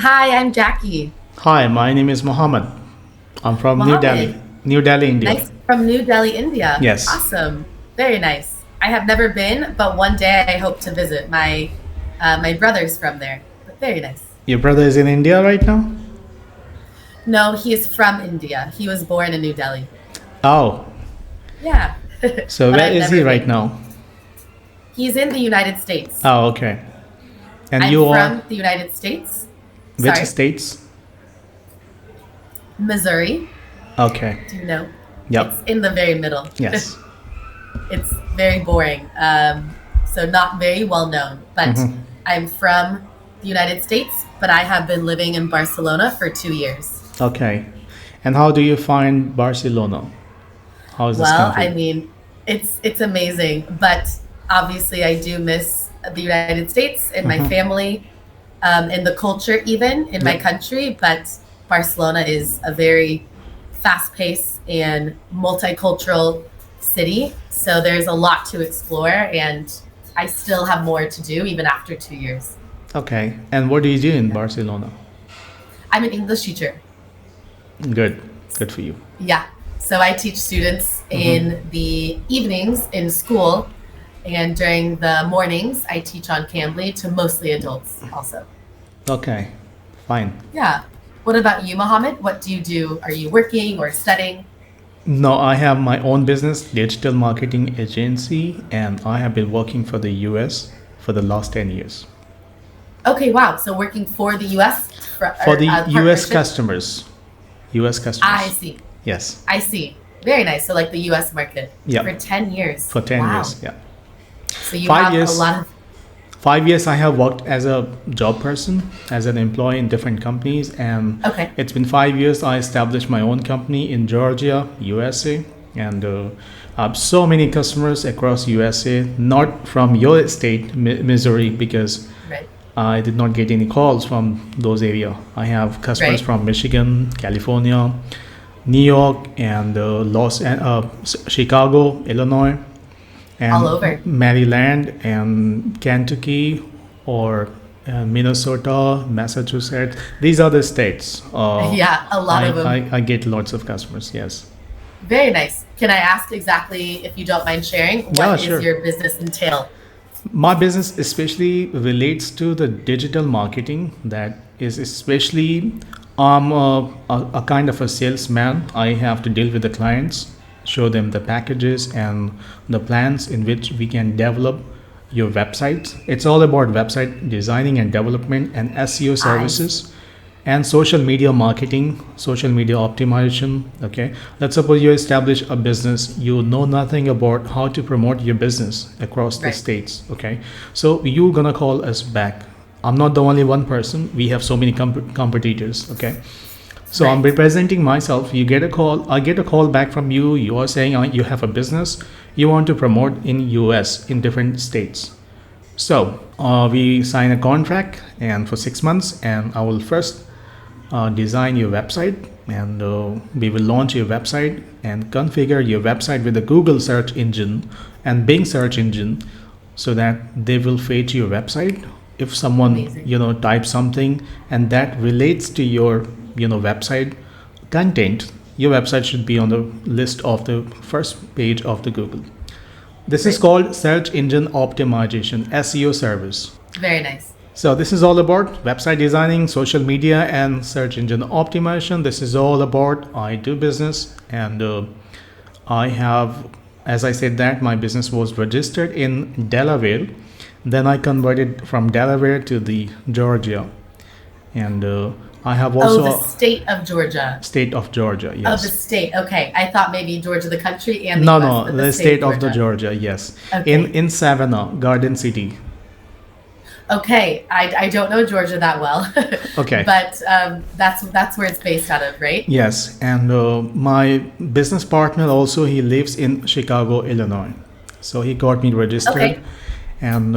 Hi, I'm Jackie. Hi, my name is Mohammed. I'm from New Delhi, Mohammed. New Delhi, India. Nice from New Delhi, India. Yes. Awesome. Very nice. I have never been, but one day I hope to visit. My brother's from there. But very nice. Your brother is in India right now? No, he is from India. He was born in New Delhi. Oh, Yeah. so But where I've is he never right been. now? He's in the United States. Oh, okay. And I'm you are from the United States. which Sorry. states? Missouri. Okay. Do you know? It's Yep. in the very middle. Yes. It's very boring. So not very well known. But hmm I'm from the United States, but I have been living in Barcelona for 2 years. Okay. And how do you find Barcelona? How is this Well, I country? mean, it's amazing, but obviously I do miss the United States and my hmm family, and the culture even in my Yep. country. But Barcelona is a very fast-paced and multicultural city, so there's a lot to explore, and I still have more to do even after 2 years. Okay. And what do you do in Yeah. Barcelona? I'm an English teacher. Good. Good for you. Yeah. So I teach students hmm in the evenings in school, and during the mornings, I teach on Cambly to mostly adults also. Okay. Fine. Yeah. What about you, Mohammed? What do you do? Are you working or studying? No, I have my own business, digital marketing agency, and I have been working for the US for the last 10 years. Okay, wow. So working for the US for, For or the US partnership? customers. US I customers. see. Yes. I see. Very nice. So like the US market Yeah. for 10 years. For 10 Wow. years. Yeah. So you Five have a years. lot of, 5 years I have worked as a job person, as an employee in different companies, and okay. it's been 5 years I established my own company in Georgia, USA, and I have so many customers across USA, not from your state, Missouri, because Right. I did not get any calls from those area. I have customers Right. from Michigan, California, New York, and Chicago, Illinois, All and over. Maryland, and Kentucky, or Minnesota, Massachusetts. These are the states. Yeah, a lot of them. I get lots of customers. Yes. Very nice. Can I ask exactly, if you don't mind sharing, Yeah, what is sure. your business entail? My business especially relates to the digital marketing. That is especially a kind of a salesman. I have to deal with the clients, show them the packages and the plans in which we can develop your website. It's all about website designing and development and SEO I see. services and social media marketing, social media optimization. Okay, let's suppose you establish a business, you know nothing about how to promote your business across the Right. states. Okay, so you gonna call us back. I'm not the only one person, we have so many competitors. Okay, so I'm Right. representing myself. You get a call, I get a call back from you. You are saying you have a business you want to promote in US in different states. So we sign a contract and for 6 months, and I will first design your website, and we will launch your website and configure your website with the Google search engine and Bing search engine, so that they will fetch your website if someone Amazing. types something and that relates to your website content. Your website should be on the list of the first page of the Google. This is Great. called search engine optimization, SEO service. Very nice. So this is all about website designing, social media, and search engine optimization. This is all about I do business, and I have, as I said, that my business was registered in Delaware. Then I converted from Delaware to the Georgia, and I have Oh, the also state of Georgia. state of Georgia. Oh, the Yes. state. Okay. I thought maybe Georgia, the country, and the No, US, no, but the the state of state of the Georgia. Georgia. Yes, Okay. in Savannah, Garden City. Okay. I don't know Georgia that well, Okay. but that's where it's based out of, right? Yes, and my business partner also, he lives in Chicago, Illinois. So he got me registered, Okay. and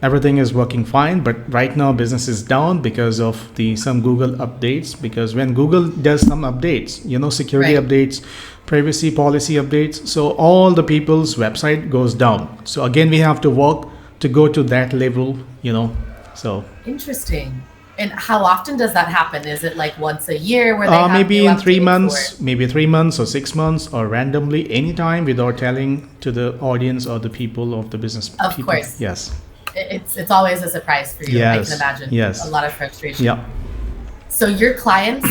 everything is working fine. But right now business is down because of the some Google updates. Because when Google does some updates, security Right. updates, privacy policy updates, so all the people's website goes down. So again, we have to work to go to that level. So Interesting. And how often does that happen? Is it like once a year where they have Maybe new in three updates or? months, maybe 3 months or 6 months, or randomly anytime without telling to the audience or the people of the business Of people. course. Yes. It's always a surprise for you. I can Yes. imagine a Yes. lot of frustration. Yeah. So your clients,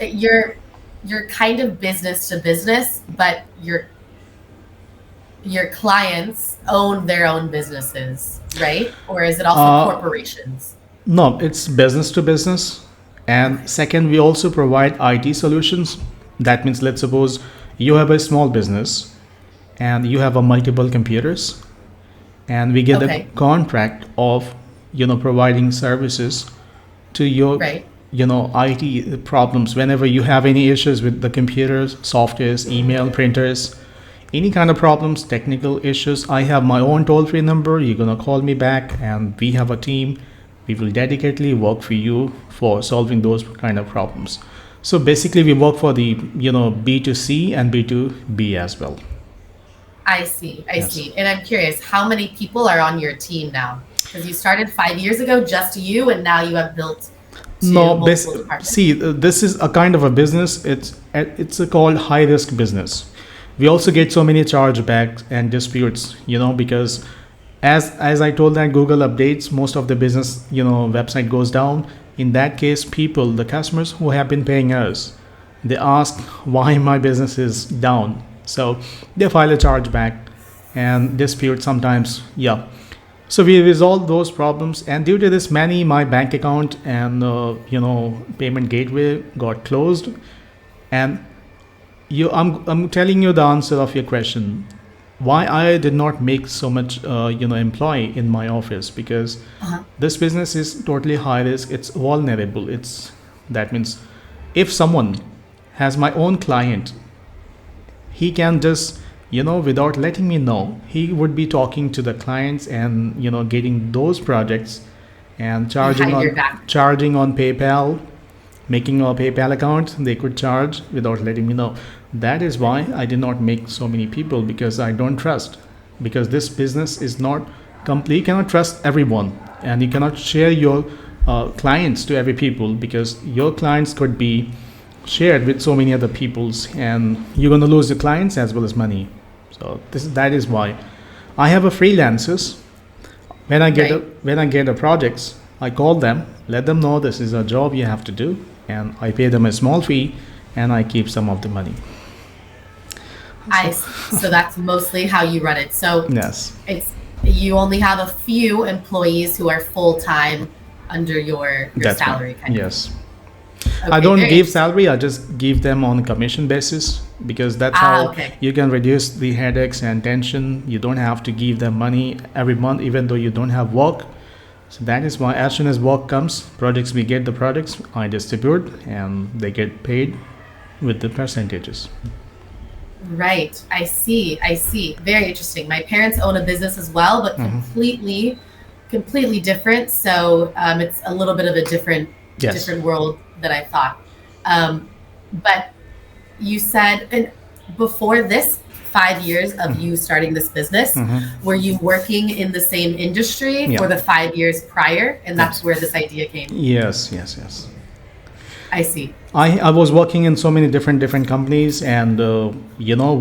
you're kind of business to business, but your clients own their own businesses, right? Or is it also corporations? No, it's business to business. And second, we also provide IT solutions. That means, let's suppose you have a small business and you have a multiple computers, and we get a Okay. contract of providing services to your Right. IT problems. Whenever you have any issues with the computers, softwares, email, printers, any kind of problems, technical issues, I have my own toll-free number. You're gonna call me back, and we have a team. We will dedicatedly work for you for solving those kind of problems. So basically, we work for the B2C and B2B as well. I see. I Yes. see. And I'm curious, how many people are on your team now? Because you started 5 years ago, just you, and now you have built to No, multiple departments. see, this is a kind of a business. It's a called high risk business. We also get so many chargebacks and disputes, because as I told that Google updates, most of the business website goes down. In that case, people, the customers who have been paying us, they ask why my business is down. So they file a chargeback and dispute sometimes. Yeah. So we resolved those problems, and due to this, my bank account and payment gateway got closed. And I'm telling you the answer of your question. Why I did not make so much employee in my office, because this business is totally high risk. It's vulnerable. That means if someone has my own client, he can just without letting me know, he would be talking to the clients and getting those projects and charging hide your on back. PayPal, making a PayPal account. They could charge without letting me know. That is why I did not make so many people, because I don't trust, because this business is not complete. You cannot trust everyone, and you cannot share your clients to every people, because your clients could be shared with so many other people's, and you're going to lose your clients as well as money. So that is why I have a freelancers. When I get a projects, I call them, let them know this is a job you have to do, and I pay them a small fee, and I keep some of the money. So that's mostly how you run it. So Yes. you only have a few employees who are full time under your That's salary right. kind of. Yes. Okay, I don't very give interesting. salary. I just give them on a commission basis, because that's how Okay. you can reduce the headaches and tension. You don't have to give them money every month, even though you don't have work. So that is why, as soon as work comes, projects, we get the projects, I distribute, and they get paid with the percentages. Right. I see. Very interesting. My parents own a business as well, but completely different. So it's a little bit of a different Yes. world than I thought. But you said, and before this 5 years of you starting this business, were you working in the same industry Yeah. for the 5 years prior? And that's Yes. where this idea came. Yes. I see. I was working in so many different companies, and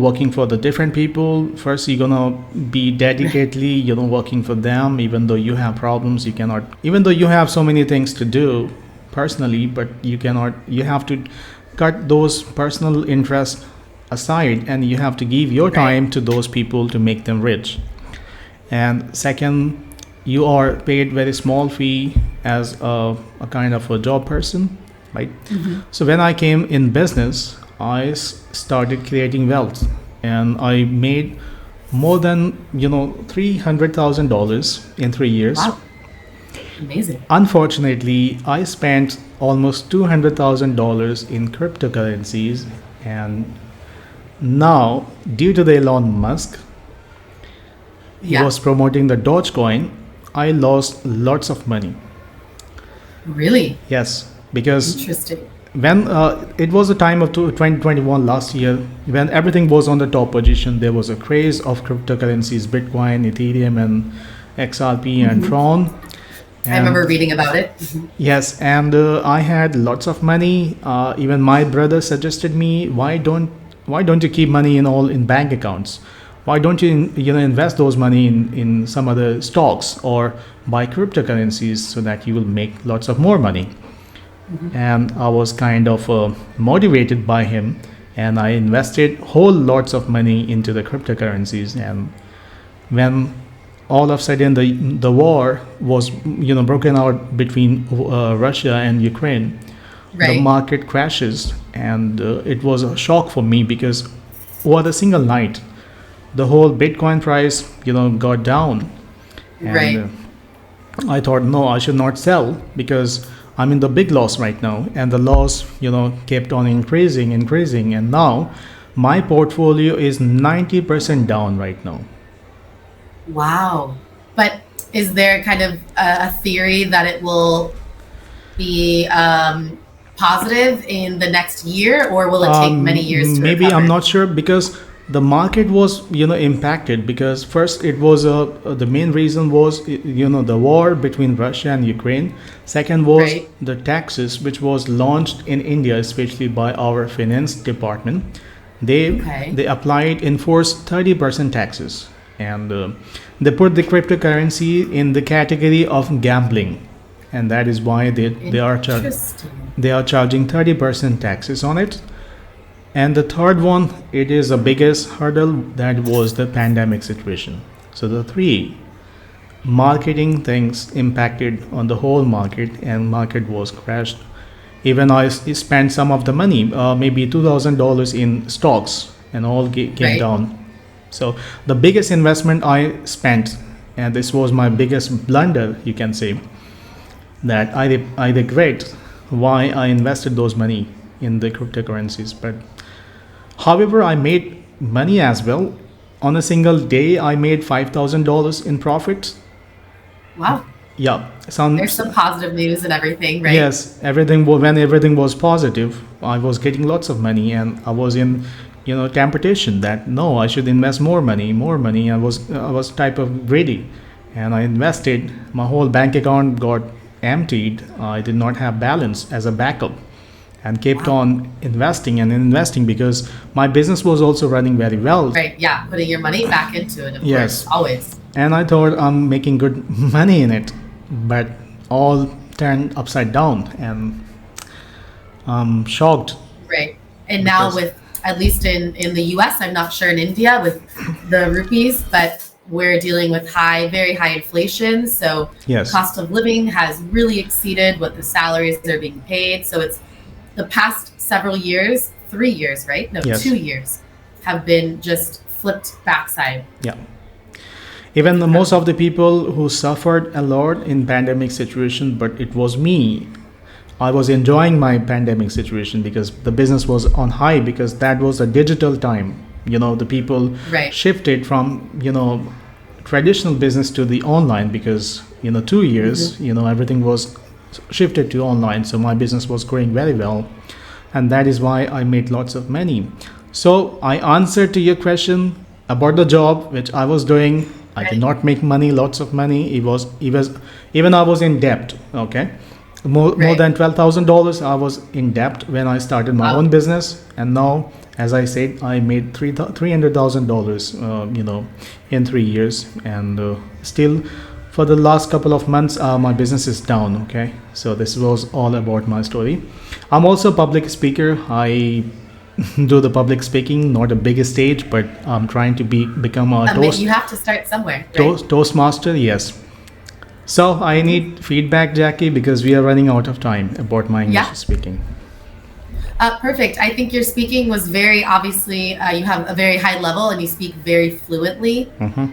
working for the different people. First, you're gonna be dedicatedly working for them, even though you have problems. You cannot, even though you have so many things to do personally, but you cannot. You have to cut those personal interests aside, and you have to give your time to those people to make them rich. And second, you are paid very small fee as a kind of a job person, right? So when I came in business, I started creating wealth, and I made more than $300,000 in 3 years. Wow. Amazing. Unfortunately, I spent almost $200,000 in cryptocurrencies, and now, due to the Elon Musk, he Yeah. was promoting the Dogecoin, I lost lots of money. Really Yes, because interesting. when it was the time of 2021 last year, when everything was on the top position, there was a craze of cryptocurrencies, Bitcoin, Ethereum, and XRP and Tron. I remember And reading about it. Mhm. yes, and I had lots of money. Even my brother suggested me, why don't you keep money in all in bank accounts? Why don't you invest those money in some other stocks or buy cryptocurrencies so that you will make lots of more money? And I was kind of motivated by him, and I invested whole lots of money into the cryptocurrencies. And when all of a sudden the war was broken out between Russia and Ukraine, the Right. market crashes, and it was a shock for me because over the single night, the whole Bitcoin price got down, and Right. I thought, no, I should not sell because I'm in the big loss right now. And the loss, kept on increasing. And now my portfolio is 90% down right now. Wow. But is there kind of a theory that it will be positive in the next year, or will it take many years to Maybe I'm recover? not sure because the market was impacted because first it was the main reason was the war between Russia and Ukraine. Second was Right. the taxes which was launched in India, especially by our finance department. they Okay. they applied enforced 30% taxes, and they put the cryptocurrency in the category of gambling, and that is why Interesting. they are charging 30% taxes on it. And the third one, it is the biggest hurdle, that was the pandemic situation. So the three marketing things impacted on the whole market, and market was crashed. Even spent some of the money, maybe $2,000 in stocks, and all came Right. down. So the biggest investment I spent, and this was my biggest blunder, you can say, that I regret why I invested those money in the cryptocurrencies. But however, I made money as well. On a single day, I made $5,000 in profit. Wow. Yeah, some There's some positive news and everything, right? yes, when everything was positive, I was getting lots of money, and I was in temptation that no, I should invest more money, more money. I was type of greedy, and I invested. My whole bank account got emptied. I did not have balance as a backup, and kept Wow. on investing and investing because my business was also running very well. Right. Yeah. Putting your money back into it, of Yes, course, always. and I thought I'm making good money in it, but all turned upside down, and I'm shocked Right. And now because with, at least in the US, I'm not sure in India with the rupees, but we're dealing with very high inflation. So yes, cost of living has really exceeded what the salaries are being paid. So it's the past several years, 3 years, right? No, yes, 2 years have been just flipped backside. yeah. Even most Incredible. of the people who suffered a lot in pandemic situation, but it was me. I was enjoying my pandemic situation because the business was on high, because that was a digital time. The people Right. shifted from traditional business to the online because 2 years Hmm. everything was shifted to online. So my business was growing very well, and that is why I made lots of money. So I answered to your question about the job which I was doing. I did Right. not make money, lots of money. It was even I was in debt. Okay, more Right. than $12,000 I was in debt when I started my Wow. own business, and now, as I said, I made $300,000, in 3 years, and still for the last couple of months, my business is down. Okay, so this was all about my story. I'm also a public speaker. I do the public speaking, not a big stage, but I'm trying to become a You have to start somewhere, right? toastmaster. Yes. So I Mhm. need feedback, Jackie, because we are running out of time about my English Yeah. speaking. Perfect. I think your speaking was very obviously, you have a very high level and you speak very fluently. Hmm.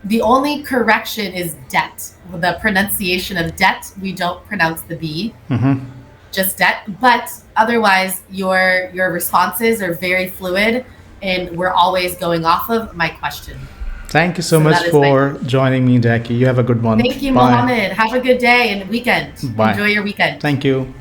The only correction is debt. The pronunciation of debt, we don't pronounce the B, Hmm. just debt. But otherwise, your responses are very fluid, and we're always going off of my question. Thank you so So much that is my. for joining me, Jackie. You have a good one. Thank you, Bye. Mohammed. Have a good day and weekend. Bye. Enjoy your weekend. Thank you.